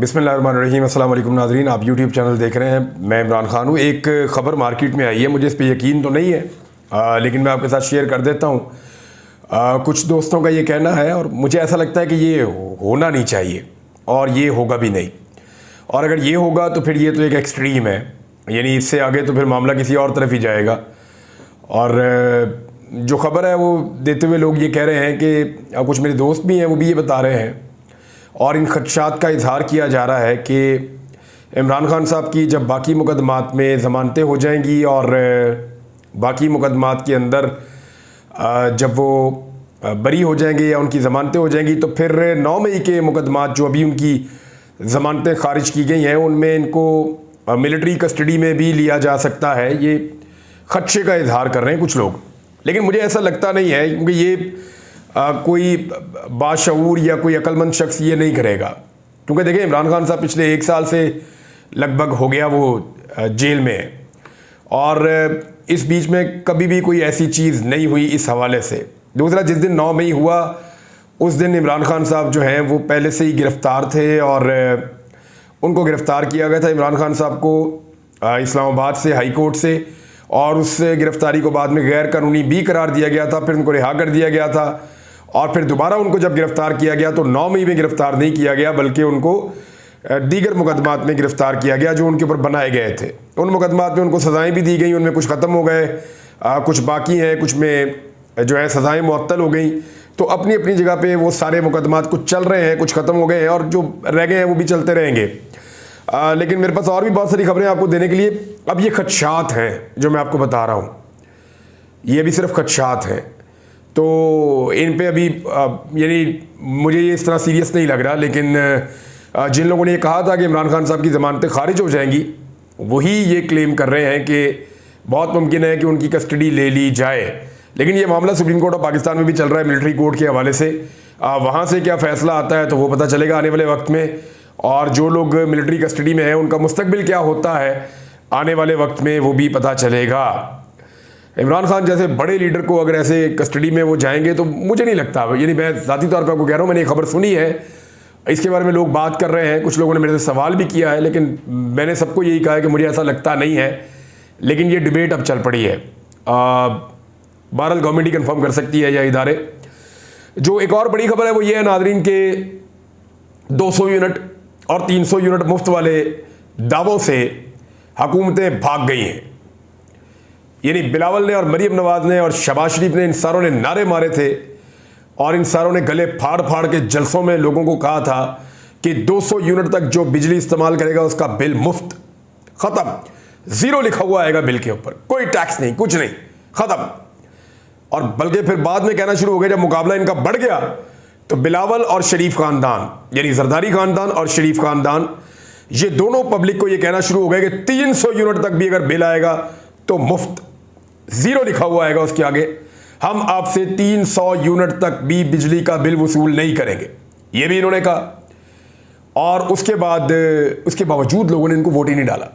बिस्मिल्लाहिर्रहमानिर्रहीम। अस्सलाम वालेकुम नाज़रीन, आप यूट्यूब चैनल देख रहे हैं। मैं इमरान खान हूँ। एक ख़बर मार्केट में आई है, मुझे इस पर यकीन तो नहीं है, लेकिन मैं आपके साथ शेयर कर देता हूँ। कुछ दोस्तों का ये कहना है और मुझे ऐसा लगता है कि ये होना नहीं चाहिए और ये होगा भी नहीं। और अगर ये होगा तो फिर ये तो एक एक्सट्रीम है, यानी इससे आगे तो फिर मामला किसी और तरफ ही जाएगा। और जो ख़बर है वो देते हुए लोग ये कह रहे हैं कि कुछ मेरे दोस्त भी हैं, वो भी ये बता रहे हैं और इन खदशात का इजहार किया जा रहा है कि इमरान खान साहब की जब बाकी मुकदमात में ज़मानतें हो जाएंगी और बाकी मुकदमात के अंदर जब वो बरी हो जाएंगे या उनकी ज़मानतें हो जाएंगी तो फिर 9 मई के मुकदमात जो अभी उनकी ज़मानतें खारिज की गई हैं उनमें इनको मिलिट्री कस्टडी में भी लिया जा सकता है। ये खदशे का इजहार कर रहे हैं कुछ लोग, लेकिन मुझे ऐसा लगता नहीं है, क्योंकि ये कोई बाशऊर या कोई अक्लमंद शख्स ये नहीं करेगा। क्योंकि देखिए, इमरान खान साहब पिछले 1 साल से लगभग हो गया वो जेल में है और इस बीच में कभी भी कोई ऐसी चीज़ नहीं हुई इस हवाले से। दूसरा, जिस दिन 9 मई हुआ उस दिन इमरान खान साहब जो हैं वो पहले से ही गिरफ़्तार थे और उनको गिरफ़्तार किया गया था इमरान खान साहब को इस्लामाबाद से, हाई कोर्ट से, और उस गिरफ़्तारी को बाद में गैर कानूनी भी करार दिया गया था। फिर उनको रिहा कर दिया गया था और फिर दोबारा उनको जब गिरफ़्तार किया गया तो 9 मई में गिरफ़्तार नहीं किया गया, बल्कि उनको दीगर मुकदमात में गिरफ़्तार किया गया जो उनके ऊपर बनाए गए थे। उन मुकदमात में उनको सज़ाएँ भी दी गई, उनमें कुछ ख़त्म हो गए, कुछ बाकी हैं, कुछ में जो है सज़ाएँ मुअत्तल हो गई। तो अपनी अपनी जगह पे वो सारे मुकदमात कुछ चल रहे हैं, कुछ ख़त्म हो गए हैं और जो रह गए हैं वो भी चलते रहेंगे। लेकिन मेरे पास और भी बहुत सारी खबरें आपको देने के लिए। अब ये खदशात हैं जो मैं आपको बता रहा हूँ, ये भी सिर्फ खदशात हैं, तो इन पे अभी यानी मुझे ये इस तरह सीरियस नहीं लग रहा। लेकिन जिन लोगों ने ये कहा था कि इमरान खान साहब की ज़मानतें खारिज हो जाएंगी, वही ये क्लेम कर रहे हैं कि बहुत मुमकिन है कि उनकी कस्टडी ले ली जाए। लेकिन ये मामला सुप्रीम कोर्ट ऑफ पाकिस्तान में भी चल रहा है, मिलिट्री कोर्ट के हवाले से। वहाँ से क्या फ़ैसला आता है तो वो पता चलेगा आने वाले वक्त में, और जो लोग मिलिट्री कस्टडी में हैं उनका मुस्तकबिल क्या होता है आने वाले वक्त में वो भी पता चलेगा। इमरान खान जैसे बड़े लीडर को अगर ऐसे कस्टडी में वो जाएंगे तो मुझे नहीं लगता, यानी मैं ज़ाती तौर पर आपको कह रहा हूँ, मैंने ये खबर सुनी है, इसके बारे में लोग बात कर रहे हैं, कुछ लोगों ने मेरे से सवाल भी किया है, लेकिन मैंने सबको यही कहा है कि मुझे ऐसा लगता नहीं है। लेकिन ये डिबेट अब चल पड़ी है, बहरहाल गवर्नमेंट ही कन्फर्म कर सकती है या इदारे। जो एक और बड़ी खबर है वो ये है नाज़रीन के 200 यूनिट और 300 यूनिट मुफ्त वाले दावों से हुकूमतें भाग गई हैं। यानी बिलावल ने और मरीम नवाज ने और शहबाज शरीफ ने, इन सारों ने नारे मारे थे और इन सारों ने गले फाड़ फाड़ के जलसों में लोगों को कहा था कि 200 यूनिट तक जो बिजली इस्तेमाल करेगा उसका बिल मुफ्त, ख़त्म, ज़ीरो लिखा हुआ आएगा बिल के ऊपर, कोई टैक्स नहीं, कुछ नहीं, ख़त्म। और बल्कि फिर बाद में कहना शुरू हो गया, जब मुकाबला इनका बढ़ गया तो बिलावल और शरीफ ख़ानदान, यानी जरदारी ख़ानदान और शरीफ ख़ानदान, ये दोनों पब्लिक को ये कहना शुरू हो गया कि 300 यूनिट तक भी अगर बिल आएगा तो मुफ्त, ज़ीरो लिखा हुआ आएगा उसके आगे, हम आपसे 300 यूनिट तक भी बिजली का बिल वसूल नहीं करेंगे, ये भी इन्होंने कहा। और उसके बावजूद लोगों ने इनको वोट ही नहीं डाला।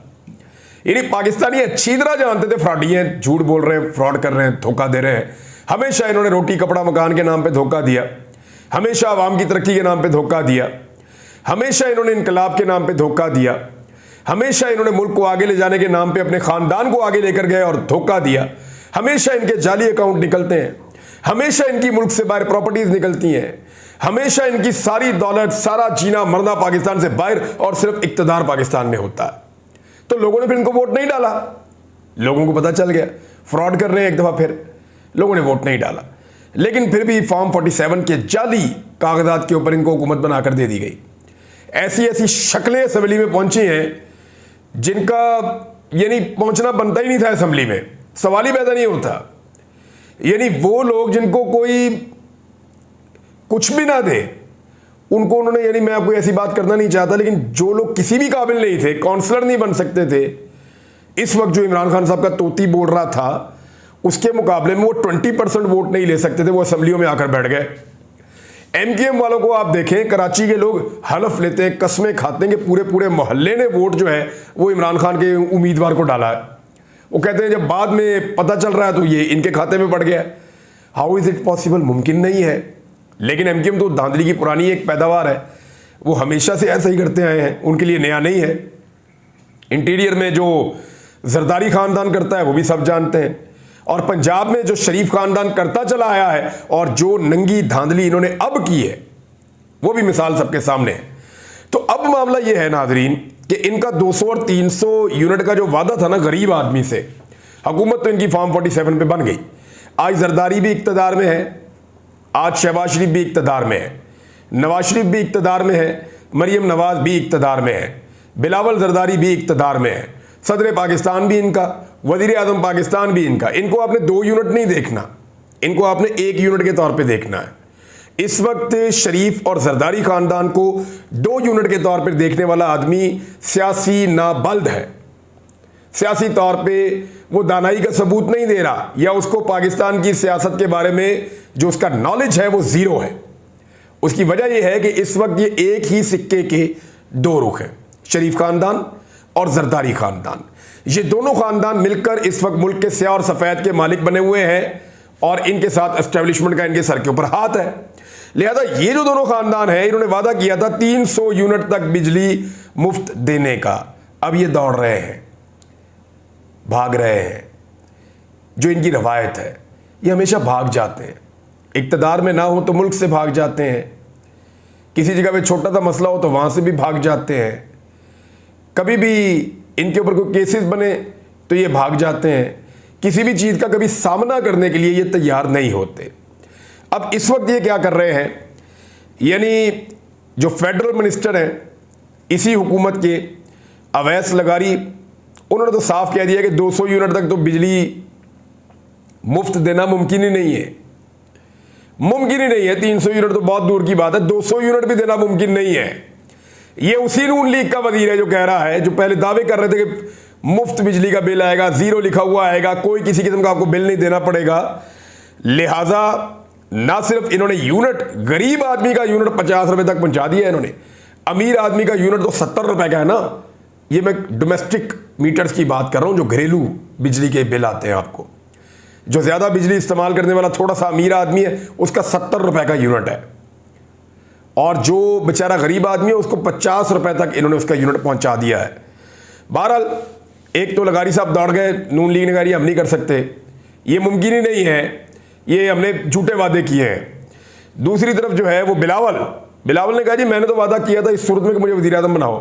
यानी पाकिस्तानी अच्छी तरह जानते थे फ्रॉडी हैं, झूठ बोल रहे हैं, फ्रॉड कर रहे हैं, धोखा दे रहे हैं। हमेशा इन्होंने रोटी कपड़ा मकान के नाम पे धोखा दिया, हमेशा आवाम की तरक्की के नाम पे धोखा दिया, हमेशा इन्होंने इनकलाब के नाम पे धोखा दिया, हमेशा इन्होंने मुल्क को आगे ले जाने के नाम पे अपने ख़ानदान को आगे लेकर गए और धोखा दिया। हमेशा इनके जाली अकाउंट निकलते हैं, हमेशा इनकी मुल्क से बाहर प्रॉपर्टीज़ निकलती हैं, हमेशा इनकी सारी दौलत, सारा जीना मरना पाकिस्तान से बाहर और सिर्फ इक़्तिदार पाकिस्तान में होता है। तो लोगों ने फिर इनको वोट नहीं डाला, लोगों को पता चल गया फ्रॉड कर रहे हैं, एक दफ़ा फिर लोगों ने वोट नहीं डाला। लेकिन फिर भी फॉर्म 47 के जाली कागजात के ऊपर इनको हुकूमत बनाकर दे दी गई। ऐसी ऐसी शक्लें असम्बली में पहुंची हैं जिनका यानी पहुंचना बनता ही नहीं था असम्बली में, सवाल ही पैदा नहीं होता। यानी वो लोग जिनको कोई कुछ भी ना दे उनको उन्होंने, यानी मैं आपको ऐसी बात करना नहीं चाहता, लेकिन जो लोग किसी भी काबिल नहीं थे, काउंसलर नहीं बन सकते थे, इस वक्त जो इमरान खान साहब का तोती बोल रहा था उसके मुकाबले में वो 20% वोट नहीं ले सकते थे, वो असम्बलियों में आकर बैठ गए। MKM वालों को आप देखें, कराची के लोग हलफ लेते हैं, कस्में खाते हैं कि पूरे पूरे मोहल्ले ने वोट जो है वो इमरान खान के उम्मीदवार को डाला है। वो कहते हैं जब बाद में पता चल रहा है तो ये इनके खाते में पड़ गया। How is it possible? मुमकिन नहीं है। लेकिन MKM तो धांधली की पुरानी एक पैदावार है। वो हमेशा से ऐसा ही करते आए हैं, उनके लिए नया नहीं है। इंटीरियर में जो जरदारी खानदान करता है वो भी सब जानते हैं, और पंजाब में जो शरीफ खानदान करता चला आया है और जो नंगी धांधली इन्होंने अब की है वो भी मिसाल सबके सामने है। तो अब मामला ये है नाजरीन कि इनका 200 और 300 यूनिट का जो वादा था ना गरीब आदमी से, हुकूमत तो इनकी फॉर्म 47 पे बन गई। आज जरदारी भी इक्तदार में है, आज शहबाज शरीफ भी इक्तदार में है, नवाज शरीफ भी इक्तदार में है, मरियम नवाज भी इक्तदार में है, बिलावल जरदारी भी इक्तदार में है, सदर पाकिस्तान भी इनका, वजीर आजम पाकिस्तान भी इनका। इनको आपने 2 यूनिट नहीं देखना, इनको आपने 1 यूनिट के तौर पे देखना है। इस वक्त शरीफ और जरदारी खानदान को 2 यूनिट के तौर पर देखने वाला आदमी सियासी नाबल्द है। सियासी तौर पे वो दानाई का सबूत नहीं दे रहा, या उसको पाकिस्तान की सियासत के बारे में जो उसका नॉलेज है वो ज़ीरो है। उसकी वजह यह है कि इस वक्त ये एक ही सिक्के के 2 रुख हैं, शरीफ खानदान और जरदारी खानदान। ये दोनों खानदान मिलकर इस वक्त मुल्क के स्याह और सफ़ेद के मालिक बने हुए हैं, और इनके साथ एस्टेब्लिशमेंट का इनके सर के ऊपर हाथ है। लिहाजा ये जो दोनों खानदान हैं, इन्होंने वादा किया था 300 यूनिट तक बिजली मुफ्त देने का। अब ये दौड़ रहे हैं, भाग रहे हैं। जो इनकी रवायत है, ये हमेशा भाग जाते हैं। इक़्तिदार में ना हो तो मुल्क से भाग जाते हैं, किसी जगह पे छोटा सा मसला हो तो वहाँ से भी भाग जाते हैं, कभी भी इनके ऊपर कोई केसेस बने तो ये भाग जाते हैं, किसी भी चीज़ का कभी सामना करने के लिए ये तैयार नहीं होते। अब इस वक्त ये क्या कर रहे हैं, यानी जो फेडरल मिनिस्टर हैं इसी हुकूमत के अवैस लगारी, उन्होंने तो साफ कह दिया कि 200 यूनिट तक तो बिजली मुफ्त देना मुमकिन ही नहीं है, मुमकिन ही नहीं है। 300 यूनिट तो बहुत दूर की बात है, 200 यूनिट भी देना मुमकिन नहीं है। ये उसी नून लीग का वजीर है जो कह रहा है, जो पहले दावे कर रहे थे कि मुफ्त बिजली का बिल आएगा, 0 लिखा हुआ आएगा, कोई किसी किस्म का आपको बिल नहीं देना पड़ेगा। लिहाजा ना सिर्फ इन्होंने यूनिट, गरीब आदमी का यूनिट 50 रुपए तक पहुंचा दिया इन्होंने, अमीर आदमी का यूनिट तो 70 रुपए का है ना। ये मैं डोमेस्टिक मीटर्स की बात कर रहा हूं, जो घरेलू बिजली के बिल आते हैं आपको। जो ज़्यादा बिजली इस्तेमाल करने वाला थोड़ा सा अमीर आदमी है उसका 70 रुपए का यूनिट है, और जो बेचारा गरीब आदमी है उसको 50 रुपए तक इन्होंने उसका यूनिट पहुंचा दिया है। बहरहाल एक तो लगारी साहब दौड़ गए, नून लीग ने कहा हम नहीं कर सकते, ये मुमकिन ही नहीं है, ये हमने झूठे वादे किए हैं। दूसरी तरफ जो है वो बिलावल ने कहा जी मैंने तो वादा किया था इस सूरत में कि मुझे वज़ीर आज़म बनाओ।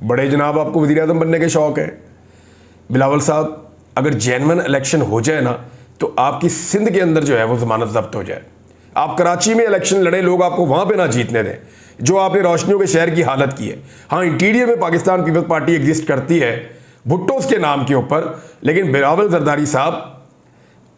बड़े जनाब आपको वज़ीर आज़म बनने के शौक़ है। बिलावल साहब, अगर जेन्युइन इलेक्शन हो जाए ना तो आपकी सिंध के अंदर जो है वो ज़मानत ज़ब्त हो जाए। आप कराची में इलेक्शन लड़े, लोग आपको वहाँ पे ना जीतने दें जो आपने रोशनियों के शहर की हालत की है। हाँ, इंटीरियर में पाकिस्तान पीपल्स पार्टी एग्जिस्ट करती है भुट्टोस के नाम के ऊपर, लेकिन बिलावल जरदारी साहब,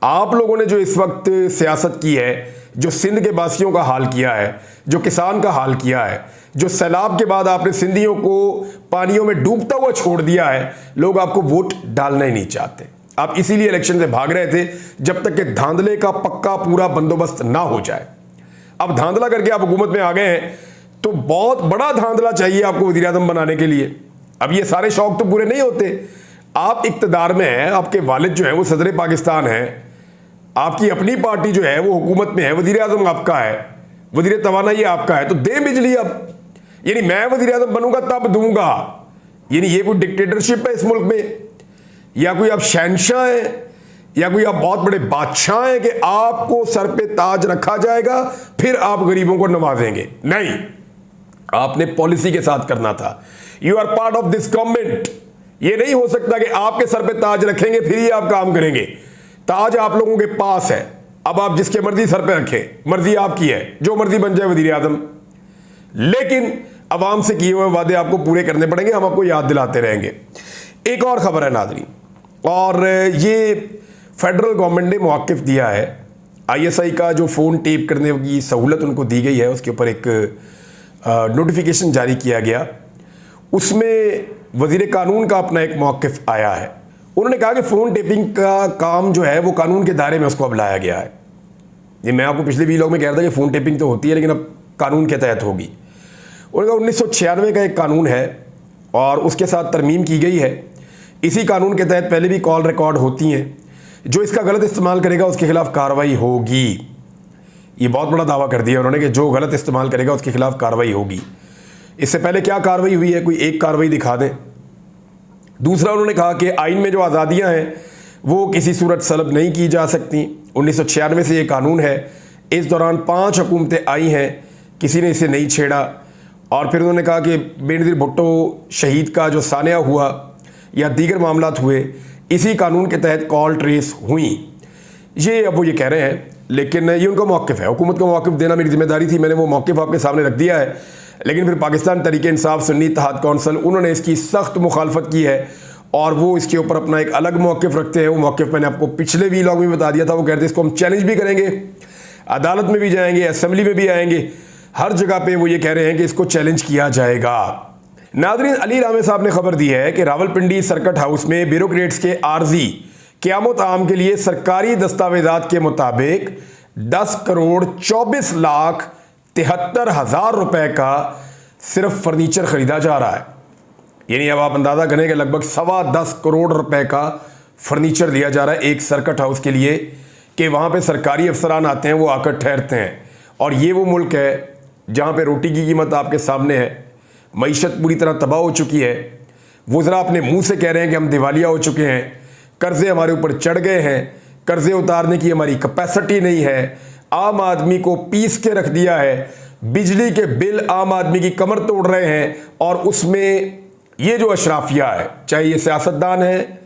आप लोगों ने जो इस वक्त सियासत की है, जो सिंध के बासियों का हाल किया है, जो किसान का हाल किया है, जो सैलाब के बाद आपने सिंधियों को पानियों में डूबता हुआ छोड़ दिया है, लोग आपको वोट डालना ही नहीं चाहते। आप इसीलिए इलेक्शन से भाग रहे थे जब तक कि धांधले का पक्का पूरा बंदोबस्त ना हो जाए। अब धांधला करके आप हुकूमत में आ गए हैं तो बहुत बड़ा धांधला चाहिए आपको वज़ीर आज़म बनाने के लिए। अब ये सारे शौक तो पूरे नहीं होते। आप इक़्तिदार में हैं, आपके वालिद जो है वो सदर पाकिस्तान है, आपकी अपनी पार्टी जो है वो हुकूमत में है, वज़ीर आज़म आपका है, वज़ीर तवानाई आपका है, तो दें बिजली अब। यानी मैं वज़ीर आज़म बनूंगा तब दूंगा, यानी ये कोई डिक्टेटरशिप है इस मुल्क में, या कोई आप शहनशाह हैं, या कोई आप बहुत बड़े बादशाह हैं कि आपको सर पे ताज रखा जाएगा फिर आप गरीबों को नवाजेंगे? नहीं, आपने पॉलिसी के साथ करना था। You are part of this government. ये नहीं हो सकता कि आपके सर पे ताज रखेंगे फिर ही आप काम करेंगे। ताज आप लोगों के पास है, अब आप जिसके मर्जी सर पे रखें, मर्जी आपकी है, जो मर्जी बन जाए वज़ीर आज़म, लेकिन अवाम से किए हुए वादे आपको पूरे करने पड़ेंगे। हम आपको याद दिलाते रहेंगे। एक और खबर है नाज़रीन, और ये फेडरल गवर्नमेंट ने मौक़िफ़ दिया है। ISI का जो फ़ोन टेप करने की सहूलत उनको दी गई है, उसके ऊपर एक नोटिफिकेशन जारी किया गया। उसमें वज़ीर कानून का अपना एक मौक़िफ़ आया है। उन्होंने कहा कि फ़ोन टेपिंग का काम जो है वो कानून के दायरे में उसको अब लाया गया है। ये मैं आपको पिछले वीडियो में कह रहा था कि फ़ोन टेपिंग तो होती है लेकिन अब कानून के तहत होगी। उन्होंने कहा 1996 का एक कानून है और उसके साथ तरमीम की गई है। इसी कानून के तहत पहले भी कॉल रिकॉर्ड होती हैं, जो इसका गलत इस्तेमाल करेगा उसके खिलाफ कार्रवाई होगी। ये बहुत बड़ा दावा कर दिया उन्होंने कि जो गलत इस्तेमाल करेगा उसके खिलाफ कार्रवाई होगी। इससे पहले क्या कार्रवाई हुई है, कोई एक कार्रवाई दिखा दें। दूसरा, उन्होंने कहा कि आइन में जो आज़ादियाँ हैं वो किसी सूरत सलब नहीं की जा सकती। 1996 से ये कानून है, इस दौरान 5 हुकूमतें आई हैं, किसी ने इसे नहीं छेड़ा। और फिर उन्होंने कहा कि बेनज़ीर भुट्टो शहीद का जो सानिया हुआ या दीगर मामलात हुए इसी कानून के तहत कॉल ट्रेस हुई। ये अब वो ये कह रहे हैं, लेकिन ये उनका मौक़िफ़ है। हुकूमत को मौक़िफ़ देना मेरी जिम्मेदारी थी, मैंने वो मौक़िफ़ आपके सामने रख दिया है। लेकिन फिर पाकिस्तान तहरीक इंसाफ सुन्नी इत्तेहाद कौंसिल उन्होंने इसकी सख्त मुखालफत की है और वो इसके ऊपर अपना एक अलग मौक़िफ़ रखते हैं। वो मौक़िफ़ मैंने आपको पिछले वीलॉग में बता दिया था। वो कहते हैं इसको हम चैलेंज भी करेंगे, अदालत में भी जाएंगे, असेंबली में भी आएंगे, हर जगह पे वो ये कह रहे हैं कि इसको चैलेंज किया जाएगा। नाज़रीन, अली रामे साहब ने खबर दी है कि रावलपिंडी सर्किट हाउस में ब्यूरोक्रेट्स के आर्जी क़यामत आम के लिए सरकारी दस्तावेजात के मुताबिक 10 करोड़ 24 लाख 73 हज़ार रुपए का सिर्फ फर्नीचर खरीदा जा रहा है। यानी अब आप अंदाज़ा करें कि लगभग 10.25 करोड़ रुपए का फर्नीचर दिया जा रहा है एक सर्किट हाउस के लिए, कि वहाँ पे सरकारी अफसरान आते हैं, वो आकर ठहरते हैं। और ये वो मुल्क है जहाँ पे रोटी की कीमत आपके सामने है, मईशत पूरी तरह तबाह हो चुकी है। वज़रा अपने मुंह से कह रहे हैं कि हम दिवालिया हो चुके हैं, कर्ज़े हमारे ऊपर चढ़ गए हैं, कर्ज़े उतारने की हमारी कैपेसिटी नहीं है, आम आदमी को पीस के रख दिया है, बिजली के बिल आम आदमी की कमर तोड़ रहे हैं। और उसमें ये जो अशराफिया है, चाहे ये सियासतदान हैं,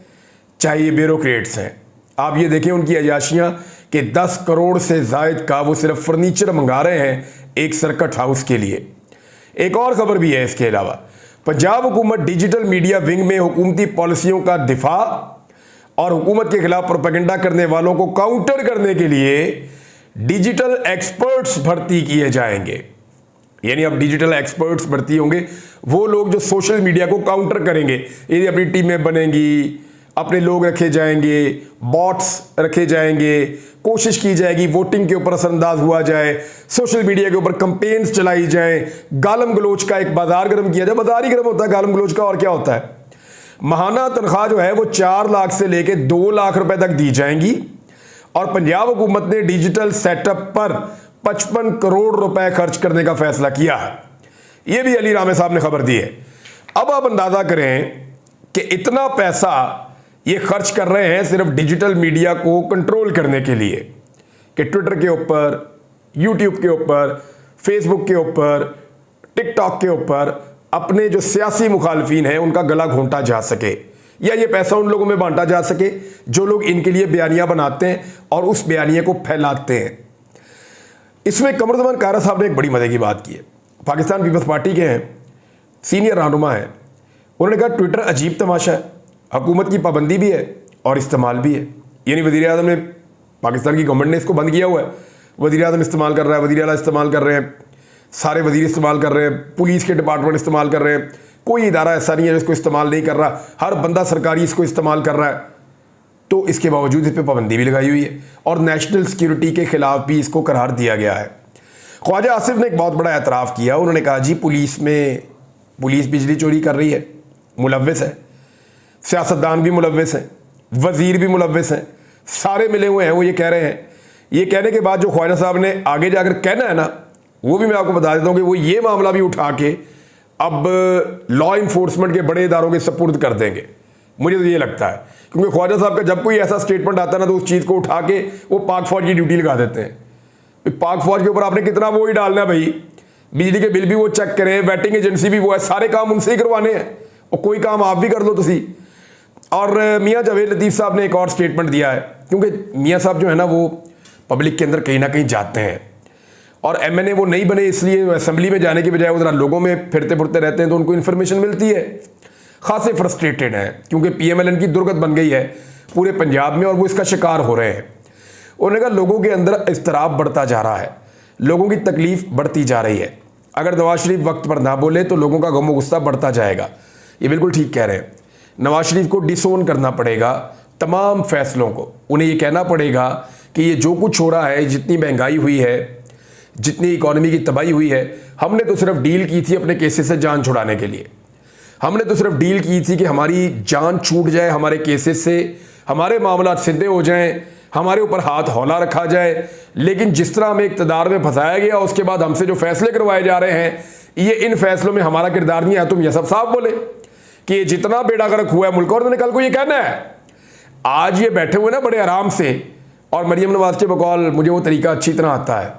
चाहे ये ब्यूरोक्रेट्स हैं, आप ये देखें उनकी अयाशियाँ कि 10 करोड़ से ज़ायद का वो सिर्फ फर्नीचर मंगा रहे हैं एक सर्किट हाउस के लिए। एक और ख़बर भी है इसके अलावा, पंजाब हुकूमत डिजिटल मीडिया विंग में हुकूमती पॉलिसियों का दिफा और हुकूमत के खिलाफ प्रोपेगेंडा करने वालों को काउंटर करने के लिए डिजिटल एक्सपर्ट्स भर्ती किए जाएंगे। यानी अब डिजिटल एक्सपर्ट्स भर्ती होंगे, वो लोग जो सोशल मीडिया को काउंटर करेंगे। यदि अपनी टीमें बनेंगी, अपने लोग रखे जाएंगे, बॉट्स रखे जाएंगे, कोशिश की जाएगी वोटिंग के ऊपर असरअंदाज हुआ जाए, सोशल मीडिया के ऊपर कंपेन्स चलाई जाएं, गालम गलोच का एक बाजार गर्म किया जाए। बाजार ही गर्म होता है गालम गलोच का, और क्या होता है। माहाना तनख्वाह जो है वो 4 लाख से लेके 2 लाख रुपए तक दी जाएंगी। और पंजाब हुकूमत ने डिजिटल सेटअप पर 55 करोड़ रुपए खर्च करने का फैसला किया है। यह भी अली रामे साहब ने खबर दी है। अब आप अंदाजा करें कि इतना पैसा ये खर्च कर रहे हैं सिर्फ डिजिटल मीडिया को कंट्रोल करने के लिए, कि ट्विटर के ऊपर, यूट्यूब के ऊपर, फेसबुक के ऊपर, टिकटॉक के ऊपर अपने जो सियासी मुखालफीन हैं उनका गला घोंटा जा सके, या ये पैसा उन लोगों में बांटा जा सके जो लोग इनके लिए बयानियां बनाते हैं और उस बयानिया को फैलाते हैं। इसमें कमरुज़्ज़मान कारा साहब ने एक बड़ी मजे की बात की है। पाकिस्तान पीपल्स पार्टी के हैं, सीनियर रहनुमा हैं। उन्होंने कहा ट्विटर अजीब तमाशा है, हुकूमत की पाबंदी भी है और इस्तेमाल भी है। यानी वज़ीर आज़म ने, पाकिस्तान की गवर्नमेंट ने इसको बंद किया हुआ है। वज़ीर आज़म इस्तेमाल कर रहा है, वज़ीर आला इस्तेमाल कर रहे हैं, सारे वज़ीर इस्तेमाल कर रहे हैं, पुलिस के डिपार्टमेंट इस्तेमाल कर रहे हैं, कोई इदारा ऐसा नहीं है जिसको इस्तेमाल नहीं कर रहा, हर बंदा सरकारी इसको इस्तेमाल कर रहा है। तो इसके बावजूद इस पर पाबंदी भी लगाई हुई है और नेशनल सिक्योरिटी के खिलाफ भी इसको करार दिया गया है। ख्वाजा आसिफ ने एक बहुत बड़ा एतराफ़ किया। उन्होंने कहा जी पुलिस बिजली चोरी कर रही है, मुलव्विस है, सियासतदान भी मुलव्विस हैं, वज़ीर भी मुलव्विस हैं, सारे मिले हुए हैं। वो ये कह रहे हैं। ये कहने के बाद जो ख्वाजा साहब ने आगे जाकर कहना है ना, वो भी मैं आपको बता देता हूँ कि वो ये मामला भी उठा के अब लॉ इन्फोर्समेंट के बड़े इदारों के सपुर्द कर देंगे। मुझे तो ये लगता है, क्योंकि ख्वाजा साहब का जब कोई ऐसा स्टेटमेंट आता है ना, तो उस चीज़ को उठा के वो पाक फौज की ड्यूटी लगा देते हैं। पाक फौज के ऊपर आपने कितना वो ही डालना है भाई, बिजली के बिल भी वो चेक करें, वेटिंग एजेंसी भी वो है, सारे काम उनसे ही करवाने हैं, और कोई काम आप भी कर लो तुसी। और मियाँ जावेद लतीफ़ साहब ने एक और स्टेटमेंट दिया है, क्योंकि मियाँ साहब जो है ना वो पब्लिक के अंदर कहीं ना कहीं जाते हैं, और MNA वो नहीं बने इसलिए असेंबली में जाने के बजाय वो ज़रा लोगों में फिरते फुरते रहते हैं, तो उनको इन्फॉर्मेशन मिलती है। खासे फ्रस्ट्रेटेड हैं क्योंकि PMLN की दुर्गत बन गई है पूरे पंजाब में और वो इसका शिकार हो रहे हैं। उन्होंने कहा लोगों के अंदर इज़्तिराब बढ़ता जा रहा है, लोगों की तकलीफ़ बढ़ती जा रही है। अगर नवाज शरीफ वक्त पर ना बोले तो लोगों का गम व गुस्सा बढ़ता जाएगा। ये बिल्कुल ठीक कह रहे हैं। नवाज शरीफ को डिसोन करना पड़ेगा तमाम फैसलों को। उन्हें ये कहना पड़ेगा कि ये जो कुछ हो रहा है, जितनी महंगाई हुई है, जितनी इकॉनमी की तबाही हुई है, हमने तो सिर्फ डील की थी अपने केसेस से जान छुड़ाने के लिए। हमने तो सिर्फ डील की थी कि हमारी जान छूट जाए हमारे केसेस से, हमारे मामला सीधे हो जाएं, हमारे ऊपर हाथ हौला रखा जाए। लेकिन जिस तरह हमें इक़्तिदार में फंसाया गया, उसके बाद हमसे जो फैसले करवाए जा रहे हैं, ये इन फैसलों में हमारा किरदार नहीं है। तुम ये सब साफ बोले कि ये जितना बेड़ा गर्क हुआ है मुल्क, और मैंने कल को ये कहना है। आज ये बैठे हुए ना बड़े आराम से, और मरियम नवाज के बकौल मुझे वो तरीका अच्छी तरह आता है,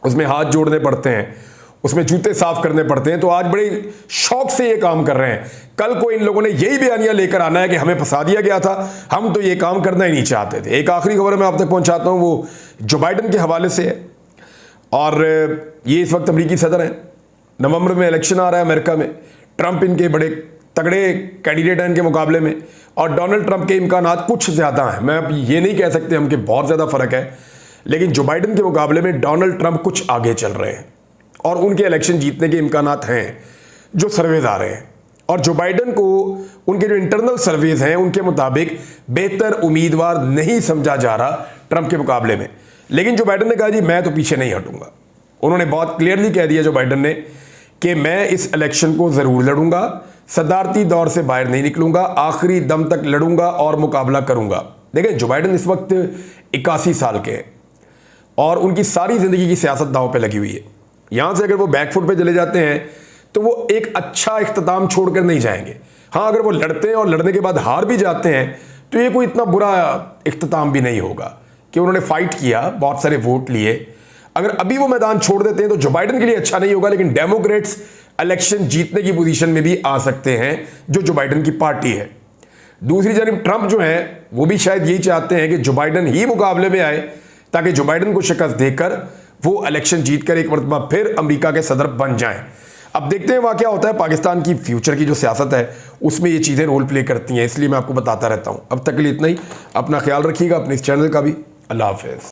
उसमें हाथ जोड़ने पड़ते हैं, उसमें जूते साफ करने पड़ते हैं, तो आज बड़े शौक से ये काम कर रहे हैं। कल को इन लोगों ने यही बयानियां लेकर आना है कि हमें फंसा दिया गया था, हम तो ये काम करना ही नहीं चाहते थे। एक आखिरी खबर मैं आप तक पहुंचाता हूं, वो जो बाइडन के हवाले से है, और ये इस वक्त अमरीकी सदर हैं। नवंबर में इलेक्शन आ रहा है अमेरिका में, ट्रंप इनके बड़े तगड़े कैंडिडेट हैं इनके मुकाबले में, और डोनाल्ड ट्रंप के इम्कानात कुछ ज़्यादा हैं। मैं अब ये नहीं कह सकते हम कि बहुत ज़्यादा फ़र्क है, लेकिन जो बाइडन के मुकाबले में डोनाल्ड ट्रंप कुछ आगे चल रहे हैं और उनके इलेक्शन जीतने के इम्कानात हैं जो सर्वेज आ रहे हैं। और जो बाइडन को उनके जो इंटरनल सर्वेज हैं उनके मुताबिक बेहतर उम्मीदवार नहीं समझा जा रहा ट्रंप के मुकाबले में। लेकिन जो बाइडन ने कहा जी मैं तो पीछे नहीं हटूंगा, उन्होंने बहुत क्लियरली कह दिया जो बाइडन ने कि मैं इस इलेक्शन को ज़रूर लड़ूंगा, सदारती दौर से बाहर नहीं निकलूंगा, आखिरी दम तक लड़ूंगा और मुकाबला करूंगा। देखें, जो बाइडन इस वक्त 81 साल के हैं और उनकी सारी ज़िंदगी की सियासत दांव पे लगी हुई है। यहाँ से अगर वो बैकफुट पे चले जाते हैं तो वो एक अच्छा इख्तिताम छोड़कर नहीं जाएंगे। हाँ, अगर वो लड़ते हैं और लड़ने के बाद हार भी जाते हैं तो ये कोई इतना बुरा इख्तिताम भी नहीं होगा कि उन्होंने फाइट किया, बहुत सारे वोट लिए। अगर अभी वो मैदान छोड़ देते हैं तो जो बाइडन के लिए अच्छा नहीं होगा, लेकिन डेमोक्रेट्स इलेक्शन जीतने की पोजीशन में भी आ सकते हैं जो बाइडन की पार्टी है। दूसरी जानब ट्रंप जो है वो भी शायद यही चाहते हैं कि जो बाइडन ही मुकाबले में आए, ताकि जो बाइडन को शिकस्त देकर वो इलेक्शन जीतकर एक मरतबा फिर अमेरिका के सदर बन जाएं। अब देखते हैं वहाँ क्या होता है। पाकिस्तान की फ्यूचर की जो सियासत है उसमें ये चीज़ें रोल प्ले करती हैं, इसलिए मैं आपको बताता रहता हूँ। अब तक के लिए इतना ही। अपना ख्याल रखिएगा, अपने इस चैनल का भी। अल्लाह हाफ़िज़।